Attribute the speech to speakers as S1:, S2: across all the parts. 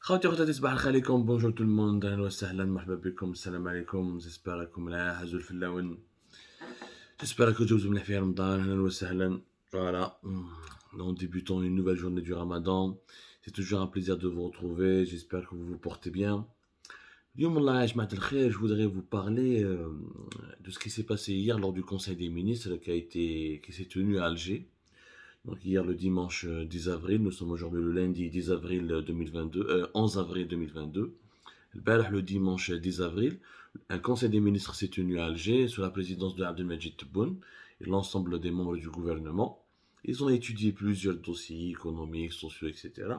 S1: خوتي خواتاتي صباح الخير عليكم بونجور تو الموند اهلا وسهلا مرحبا بكم السلام عليكم جيسبر راكم ملاح هزوا الفلاون جيسبر راكم جوزو مليح في رمضان اهلا وسهلا فوالا nous débutons une nouvelle journée du Ramadan. C'est toujours un plaisir de vous retrouver. J'espère que vous vous portez bien. اليوم والله يا جماعة الخير, je voudrais vous parler de ce qui s'est passé hier lors du Conseil des ministres qui s'est tenu à Alger. Donc hier le dimanche 10 avril, nous sommes aujourd'hui le lundi 10 avril 2022, 11 avril 2022. Le dimanche 10 avril, un conseil des ministres s'est tenu à Alger sous la présidence de Abdelmajid Tebboune et l'ensemble des membres du gouvernement. Ils ont étudié plusieurs dossiers économiques, sociaux, etc.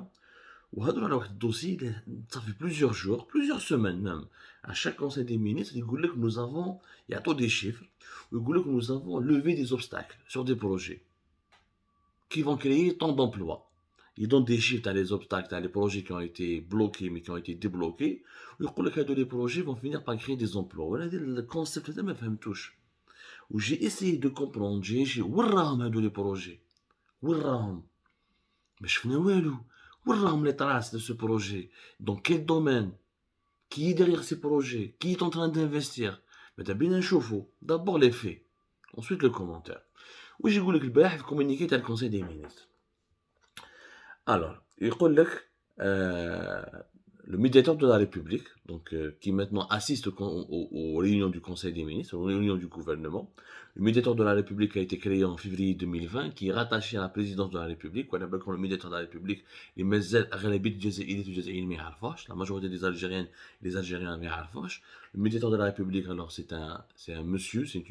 S1: وهضروا على واحد الدوسي ça fait plusieurs jours, plusieurs semaines même. À chaque conseil des ministres, ils disent que nous avons, il y a des chiffres, ils disent que nous avons levé des obstacles sur des projets qui vont créer tant d'emplois. Ils donnent des chiffres, les obstacles, les projets qui ont été bloqués mais qui ont été débloqués. Ils disent que les projets vont finir par créer des emplois. Voilà le concept de ma femme touche. Où j'ai essayé de comprendre, j'ai essayé de les projets. Mais je fais les traces de ce projet. Dans quel domaine? Qui est derrière ces projets? Qui est en train d'investir? Mais t'as bien un chauffe-eau. D'abord les faits. Ensuite le commentaire. Oui, j'ai voulu que le communiqué à le conseil des ministres. Alors, il dit le médiateur de la République, donc qui maintenant assiste aux réunions du Conseil des ministres, aux réunions du gouvernement. Le médiateur de la République a été créé en février 2020, qui est rattaché à la présidence de la République. Quand le médiateur de la République, la majorité des Algériennes et des Algériens ne savent. Le médiateur de la République, alors c'est un monsieur, c'est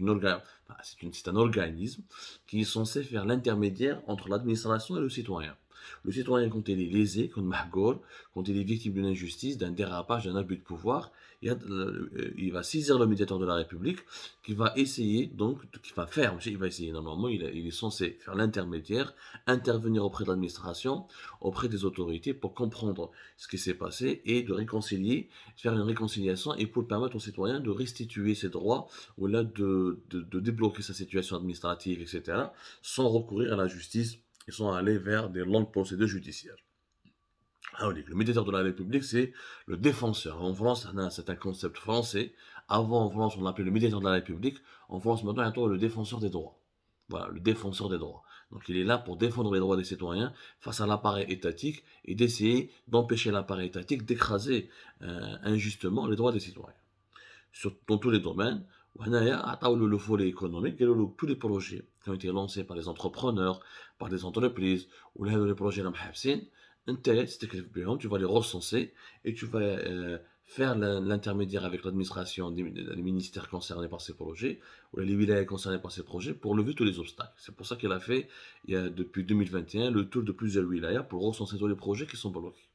S1: un organisme qui est censé faire l'intermédiaire entre l'administration et le citoyen. Le citoyen, quand il est lésé, quand il est victime d'une injustice, d'un dérapage, d'un abus de pouvoir, il va saisir le médiateur de la République qui va essayer, normalement, il est censé faire l'intermédiaire, intervenir auprès de l'administration, auprès des autorités pour comprendre ce qui s'est passé et de réconcilier, faire une réconciliation et pour permettre aux citoyens de restituer ses droits ou là de débloquer sa situation administrative, etc., sans recourir à la justice. Ils sont allés vers des longues procédures judiciaires. Ah oui, le médiateur de la République, c'est le défenseur. En France, c'est un concept français. Avant, en France, on l'appelait le médiateur de la République. En France, maintenant, il y a le défenseur des droits. Voilà, le défenseur des droits. Donc, il est là pour défendre les droits des citoyens face à l'appareil étatique et d'essayer d'empêcher l'appareil étatique d'écraser injustement les droits des citoyens. Dans tous les domaines. Le volet économique, tous les projets qui ont été lancés par les entrepreneurs, par des entreprises, ou les projets tu vas les recenser et tu vas faire l'intermédiaire avec l'administration des ministères concernés par ces projets, ou les wilayas concernés par ces projets, pour lever tous les obstacles. C'est pour ça qu'il a fait, depuis 2021, le tour de plusieurs wilayas pour recenser tous les projets qui sont bloqués.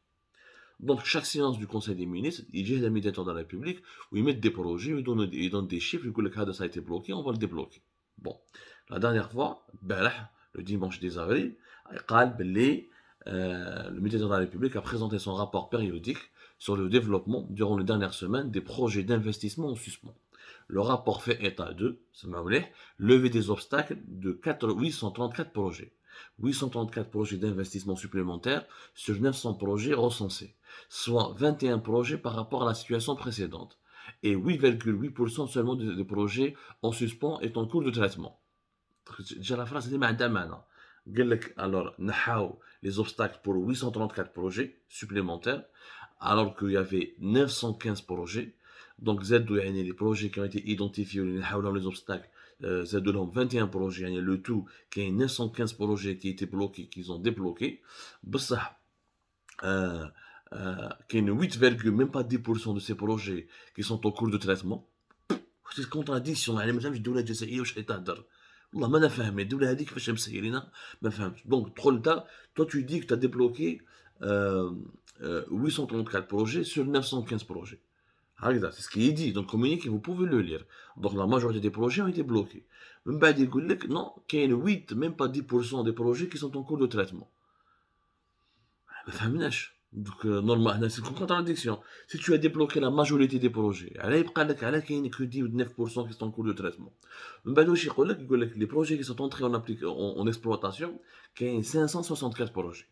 S1: Donc, chaque séance du Conseil des ministres, il y a un médiateur de la République où ils mettent des projets, ils donnent des chiffres, du coup, le cadre ça a été bloqué, on va le débloquer. Bon, la dernière fois, le dimanche 10 avril, le médiateur de la République a présenté son rapport périodique sur le développement durant les dernières semaines des projets d'investissement en suspens. Le rapport fait état de, lever des obstacles de 834 projets. 834 projets d'investissement supplémentaires sur 900 projets recensés, soit 21 projets par rapport à la situation précédente, et 8,8% seulement des projets en suspens est en cours de traitement. Déjà la phrase est alors, les obstacles pour 834 projets supplémentaires, alors qu'il y avait 915 projets. Donc, les projets qui ont été identifiés, les obstacles, Z 21 projets, le tout, qui est 915 projets qui étaient bloqués, qu'ils ont débloqués. Qui est 8, même pas 10% de ces projets qui sont en cours de traitement. C'est une contradiction. والله ما انا فاهم الدوله هذه كيفاش مسيرينها ما فهمتش دونك تدخل toi tu dis que tu as débloqué 834 projets sur 915 projets. C'est ce qui est dit dans le communiqué, vous pouvez le lire. Donc la majorité des projets ont été bloqués. من بعد يقول لك non, qu'il y a 8, même pas 10% des projets qui sont en cours de traitement. ما فهمناش. Donc normalement c'est une contradiction. Si tu as débloqué la majorité des projets, il y a que 9% qui sont en cours de traitement. Les projets qui sont entrés en exploitation, il y a 564 projets.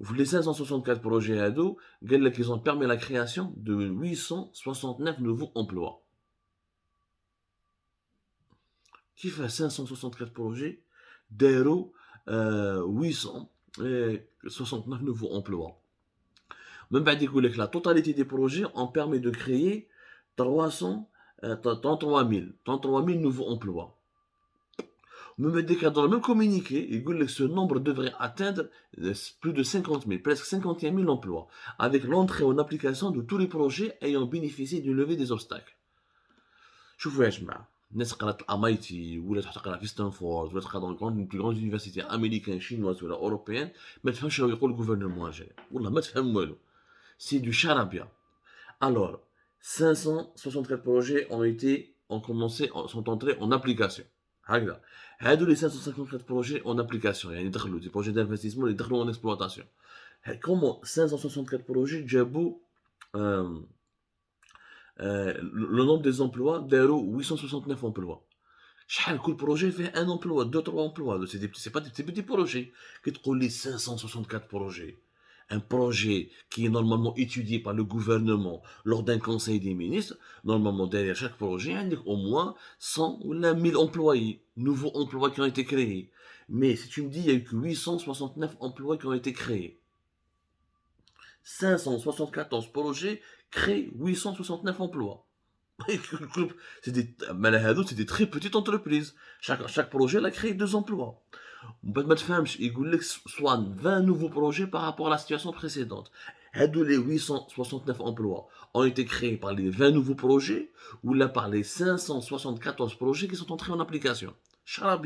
S1: Les 564 projets هادو قال لك ils ont permis la création de 869 nouveaux emplois. كيف 564 projets داروا 869 nouveaux emplois. من بعد يقول لك la totalité des projets ont permis de créer 33 000 nouveaux emplois. من بعد dans le même communiqué يقول لك ce nombre devrait atteindre plus de 50 000, presque 51 000 emplois, avec l'entrée en application de tous les projets ayant bénéficié d'une levée des obstacles. شوفوا يا جماعه الناس قرات الامايتي ولا تقرا في ستانفورد ولا تقرا دون بلو غراند يونيفرسيتي امريكان شينواز ولا اوروبيان ما تفهمش شنو يقول الغوفرنمون الجزائري والله ما تفهم والو سي دو شارابيا. Alors 564 projets ont commencé sont entrés en application. هكذا هادو les 554 projets en application يعني دخلوا des projets d'investissement اللي دخلوا en exploitation. Comment 564 projets جابوا le nombre des emplois داروا 869 emplois. شحال كل بروجي فيه ان امبلوا 2 3 emplois. C'est pas des petits projets. كي تقول لي 564 projets, un projet qui est normalement étudié par le gouvernement lors d'un conseil des ministres, normalement derrière chaque projet, il y a au moins 100 ou 1000 employés, nouveaux emplois qui ont été créés. Mais si tu me dis il y a eu que 869 emplois qui ont été créés, 574 projets créent 869 emplois. C'est des très petites entreprises. Chaque projet a créé 2 emplois. Soit 20 nouveaux projets par rapport à la situation précédente. Les 869 emplois ont été créés par les 20 nouveaux projets ou là par les 574 projets qui sont entrés en application. La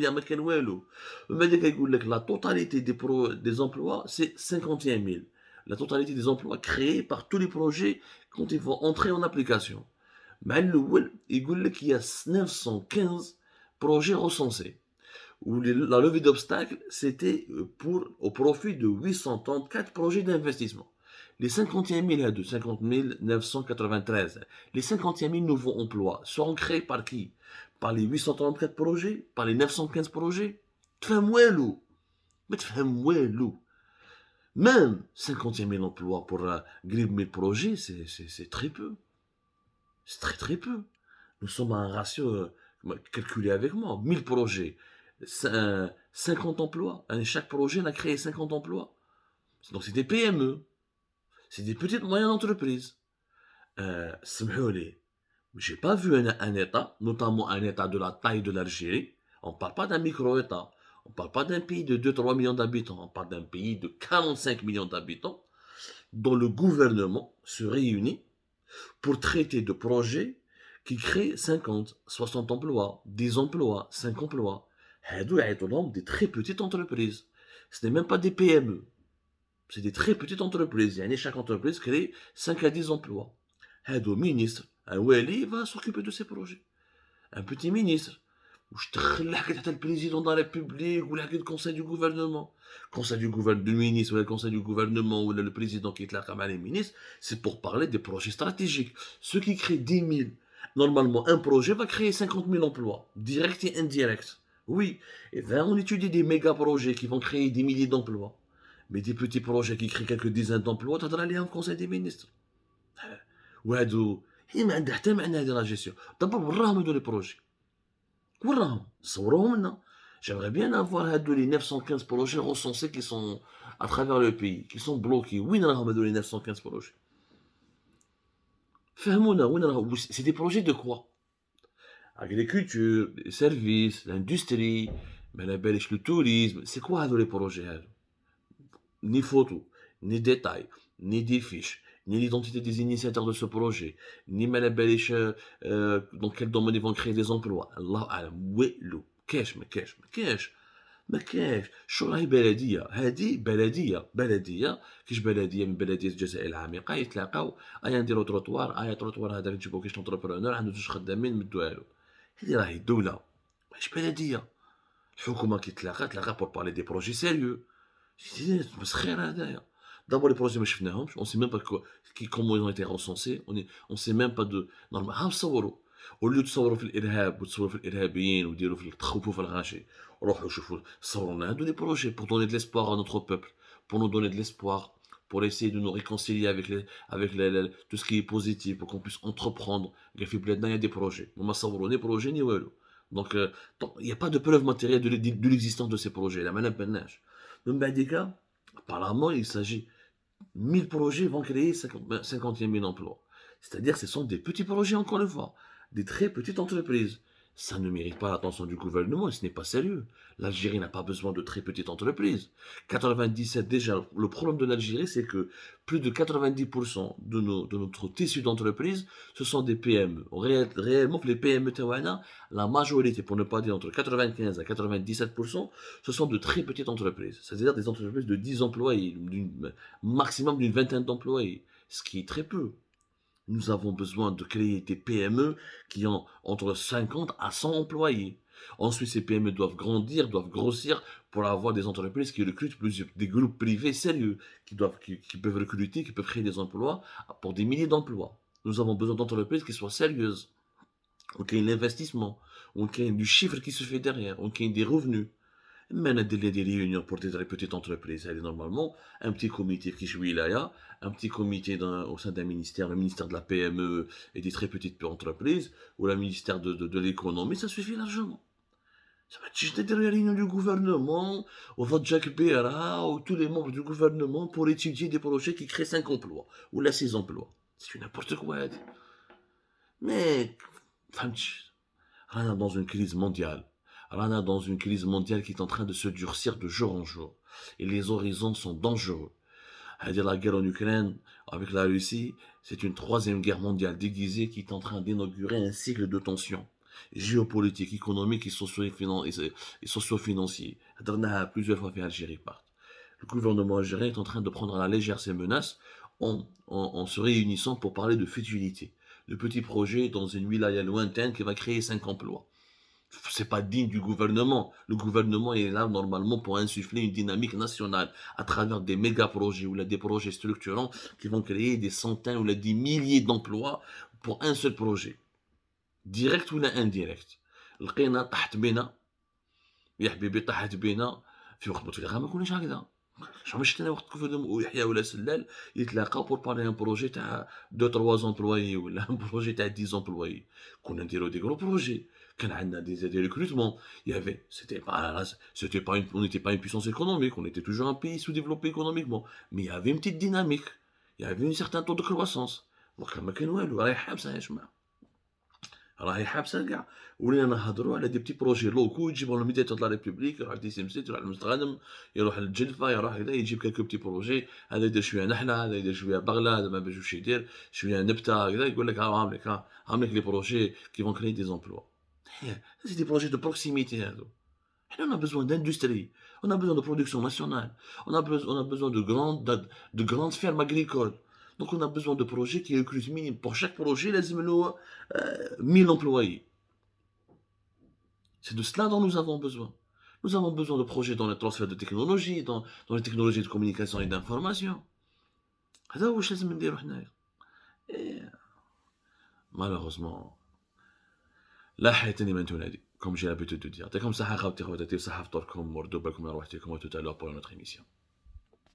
S1: totalité des emplois, c'est 51 000. La totalité des emplois créés par tous les projets quand ils vont entrer en application. Il y a 915 projets recensés. Où la levée d'obstacles, c'était au profit de 834 projets d'investissement. Les 51 000 de 50 993, les 51 000 nouveaux emplois seront créés par qui? Par les 834 projets? Par les 915 projets? Même 51 000 emplois pour grib 1000 projets, c'est très peu. C'est très très peu. Nous sommes à un ratio, calculé avec moi, 1000 projets, 50 emplois. Chaque projet a créé 50 emplois. Donc c'est des PME. C'est des petites moyennes entreprises. J'ai pas vu un État, notamment un État de la taille de l'Algérie. On parle pas d'un micro-État. On parle pas d'un pays de 2-3 millions d'habitants. On parle d'un pays de 45 millions d'habitants dont le gouvernement se réunit pour traiter de projets qui créent 50, 60 emplois, 10 emplois, 5 emplois. Des très petites entreprises. Ce n'est même pas des PME. C'est des très petites entreprises. Chaque entreprise crée 5 à 10 emplois. Un ministre, un wali va s'occuper de ces projets. Un petit ministre. Le président de la République ou le conseil du gouvernement. Conseil du ministre ou le conseil du gouvernement ou le président qui est là comme les ministres, c'est pour parler des projets stratégiques. Ceux qui créent 10 000, normalement un projet va créer 50 000 emplois, directs et indirects. Oui, et bien on étudie des méga projets qui vont créer des milliers d'emplois. Mais des petits projets qui créent quelques dizaines d'emplois, tu as aller au conseil des ministres. وهادو هي ما عندها حتى معنى هذه لا جيستيون. دابا وراهم هادو لي بروجي. وراهم صوروهم لنا. J'aimerais bien avoir les 915 projets recensés qui sont à travers le pays, qui sont bloqués. وين راهم هادو les 915 projets? فهمونا وين راهم. C'est des projets de quoi? Agriculture, les services, l'industrie, le tourisme. C'est quoi هادو les projets هادو? Ni photos, ni détails, ni des fiches, ni l'identité des initiateurs de ce projet, ni dans quel domaine ils vont créer des emplois. Allah alam, ويلو كاش ما كاش ما كاش ما كاش. شو راهي بلديه؟ هذه بلديه كيش بلديه من بلديات الجزائر العميقه يتلاقاو نديرو تروطوار تروطوار هذاك نجيبو كاش انتربرونور عنده 2 خدامين نمدوها له. هذه راهي الدوله ماشي بلديه. الحكومه تلاقى pour parler des projets sérieux. مسخير هذايا. D'abord les projets ما شفناهمش, on sait même pas comment ils ont été recensés, on sait même pas de normal. ها صوروا au lieu تصوروا في الارهاب وتصوروا في الارهابيين وديروا في تخوفوا في الغاشي, روحوا شوفوا صوروا لنا هادو لي بروجي pour donner de l'espoir à notre peuple, pour nous donner de l'espoir, pour essayer de nous réconcilier tout ce qui est positif, pour qu'on puisse entreprendre. Il y a des projets. On m'a savoir des projets, ni walou. Donc, il n'y a pas de preuve matérielle de l'existence de ces projets. La manap bennash. Même dans des cas, apparemment, il s'agit 1000 projets vont créer 50 000 emplois. C'est-à-dire que ce sont des petits projets, encore une fois, des très petites entreprises. Ça ne mérite pas l'attention du gouvernement et ce n'est pas sérieux. L'Algérie n'a pas besoin de très petites entreprises. 97, déjà, le problème de l'Algérie, c'est que plus de 90% de notre tissu d'entreprise, ce sont des PME. Réellement, les PME taouana, la majorité, pour ne pas dire entre 95 à 97%, ce sont de très petites entreprises. C'est-à-dire des entreprises de 10 employés, maximum d'une vingtaine d'employés, ce qui est très peu. Nous avons besoin de créer des PME qui ont entre 50 à 100 employés. Ensuite, ces PME doivent grandir, doivent grossir pour avoir des entreprises qui recrutent des groupes privés sérieux, qui peuvent recruter, qui peuvent créer des emplois pour des milliers d'emplois. Nous avons besoin d'entreprises qui soient sérieuses, où il y ait l'investissement, où il y ait du chiffre qui se fait derrière, où il y ait des revenus. Même des réunions pour des très petites entreprises. Elle est normalement un petit comité qui jouit là, un petit comité au sein d'un ministère, le ministère de la PME et des très petites entreprises, ou le ministère de l'économie, ça suffit largement. Ça va être juste des réunions du gouvernement, au vote Jacques Béra, ou tous les membres du gouvernement pour étudier des projets qui créent 5 emplois, ou là 6 emplois. C'est n'importe quoi. Mais, on est dans une crise mondiale. Rana dans une crise mondiale qui est en train de se durcir de jour en jour. Et les horizons sont dangereux. C'est-à-dire la guerre en Ukraine avec la Russie, c'est une troisième guerre mondiale déguisée qui est en train d'inaugurer un cycle de tensions géopolitiques, économiques et socio-financiers. On a plusieurs fois fait Algérie part. Le gouvernement algérien est en train de prendre à la légère ces menaces en se réunissant pour parler de futilité, de petits projets dans une wilaya lointaine qui va créer 5 emplois. C'est pas digne du gouvernement. Le gouvernement est là normalement pour insuffler une dynamique nationale à travers des méga projets ou là des projets structurants qui vont créer des centaines ou là des milliers d'emplois pour un seul projet. Direct ou là indirect. لقينا طاحت بينا يا حبيبي طاحت بينا في وقت بوتفليقه ما كناش هكذا. شحال شفت انا وقت كوفيدوم ويحيى ولا سلال يتلاقاو بور بارلي ان بروجي تاع 2 3 امبلويي ولا ان بروجي تاع 10 امبلويي. كنا نديرو دي غرو بروجي. كان عندنا des recrutements. Il y avait, on n'était pas une puissance économique, on était toujours un pays sous-développé économiquement. Mais il y avait une petite dynamique. Il y avait un certain taux de croissance. Donc, ما كان والو راهي حابسه يا جماعه. راهي حابسه كاع. ولينا نهضروا على دي بتي بروجي لوكو يجيبوا الميدياتور دو لا ريبوبليك يروح لديسيمسيت يروح للمستغانم يروح للجلفه يروح هكذا يجيب كالكو بتي بروجي هذا يدير شويه نحله هذا يدير شويه بغله هذا ما باش يدير شويه نبته هكذا يقول لك هاهم لك لي بروجي كي فون كريي دي زومبلوا. C'est des projets de proximité. On a besoin d'industrie, on a besoin de production nationale, on a besoin de grandes fermes agricoles. Donc on a besoin de projets qui recrutent minimum. Pour chaque projet, il y a 1000 employés. C'est de cela dont nous avons besoin. Nous avons besoin de projets dans le transfert de technologie, dans les technologies de communication et d'information. Malheureusement, لا حياتني من تنادي comme j'ai l'habitude de dire. T'es comme ça, à tout à l'heure pour notre émission.